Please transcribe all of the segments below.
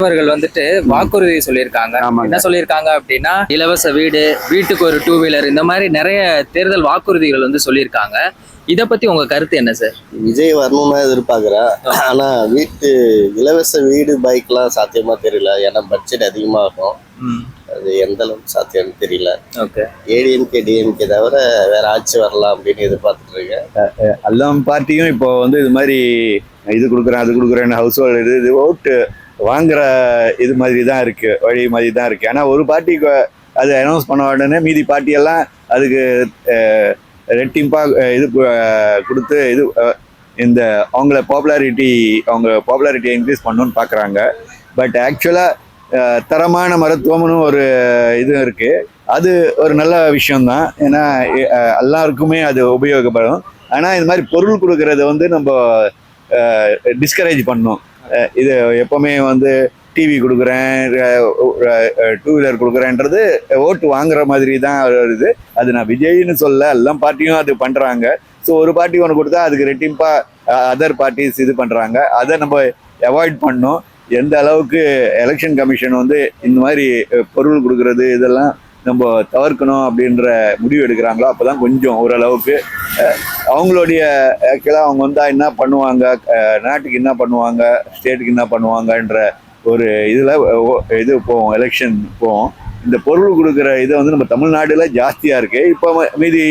அவர்கள் வந்துட்டு வாக்குறுதி சொல்லியிருக்காங்க. ஆமாங்க. என்ன சொல்லியிருக்காங்க அப்படின்னா, இலவச வீடு, வீட்டுக்கு ஒரு டூ வீலர், இந்த மாதிரி நிறைய தேர்தல் வாக்குறுதிகள் வந்து சொல்லியிருக்காங்க. இத பத்தி உங்க கருத்து என்ன சார்? விஜய் வரணும்னு தான் எதிர்பார்க்குறேன். ஆனா இலவச வீடு பைக்லாம் சாத்தியமா தெரியல. ஏன்னா பட்ஜெட் அதிகமாகும். அது எந்த அளவுக்கு சாத்தியம்னு தெரியல. ஓகே. ஏடிஎம்கே டிஎம்கே தவிர வேற ஆட்சி வரலாம் அப்படின்னு எதிர்பார்த்துட்டு இருக்கேன். எல்லாம் பார்ட்டியும் இப்போ வந்து இது மாதிரி இது கொடுக்குறேன் அது கொடுக்குறேன்னு ஹவுஸ் ஹோல்டு இது ஓட்டு வாங்குற இது மாதிரி தான் இருக்கு, வழி மாதிரி தான் இருக்கு. ஆனால் ஒரு பார்ட்டிக்கு அது அனௌன்ஸ் பண்ண உடனே மீதி பார்ட்டியெல்லாம் அதுக்கு ரெட்டிம்பா இது கொடுத்து இது இந்த அவங்க பாப்புலாரிட்டியை இன்க்ரீஸ் பண்ணணும்னு பார்க்குறாங்க. பட் ஆக்சுவலாக தரமான மருத்துவம்னு ஒரு இது இருக்குது. அது ஒரு நல்ல விஷயம்தான். ஏன்னா எல்லாருக்குமே அது உபயோகப்படும். ஆனால் இது மாதிரி பொருள் கொடுக்கறத வந்து நம்ம டிஸ்கரேஜ் பண்ணணும். இது எப்போவுமே வந்து டிவி கொடுக்குறேன், டூ வீலர் கொடுக்குறேன்றது ஓட்டு வாங்குற மாதிரி தான் வருது. அது நான் விஜய்னு சொல்ல, எல்லாம் பார்ட்டியும் அது பண்ணுறாங்க. ஸோ ஒரு பார்ட்டி ஒன்று கொடுத்தா அதுக்கு ரெட்டிம்பாக அதர் பார்ட்டிஸ் இது பண்ணுறாங்க. அதை நம்ம அவாய்ட் பண்ணோம். எந்த அளவுக்கு எலெக்ஷன் கமிஷன் வந்து இந்த மாதிரி பொருள் கொடுக்கறது இதெல்லாம் நம்ம தவிர்க்கணும் அப்படின்ற முடிவு எடுக்கிறாங்களோ அப்போ தான் கொஞ்சம் ஓரளவுக்கு அவங்களுடைய ஆக்சுவலாக அவங்க வந்தால் என்ன பண்ணுவாங்க, நாட்டுக்கு என்ன பண்ணுவாங்க, ஸ்டேட்டுக்கு என்ன பண்ணுவாங்கன்ற ஒரு இதில் இது போவோம், எலெக்ஷன் போவோம். இந்த பொருள் கொடுக்குற இதை வந்து நம்ம தமிழ்நாடுல ஜாஸ்தியாக இருக்குது. இப்போ மீதி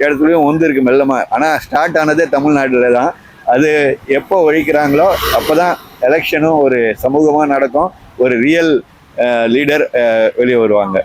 இடத்துலையும் வந்துருக்கு மெல்லமாக. ஆனால் ஸ்டார்ட் ஆனதே தமிழ்நாட்டில் தான். அது எப்போ ஒழிக்கிறாங்களோ அப்போ தான் எலெக்ஷனும் ஒரு சமூகமாக நடக்கும், ஒரு ரியல் லீடர் வெளியே வருவாங்க.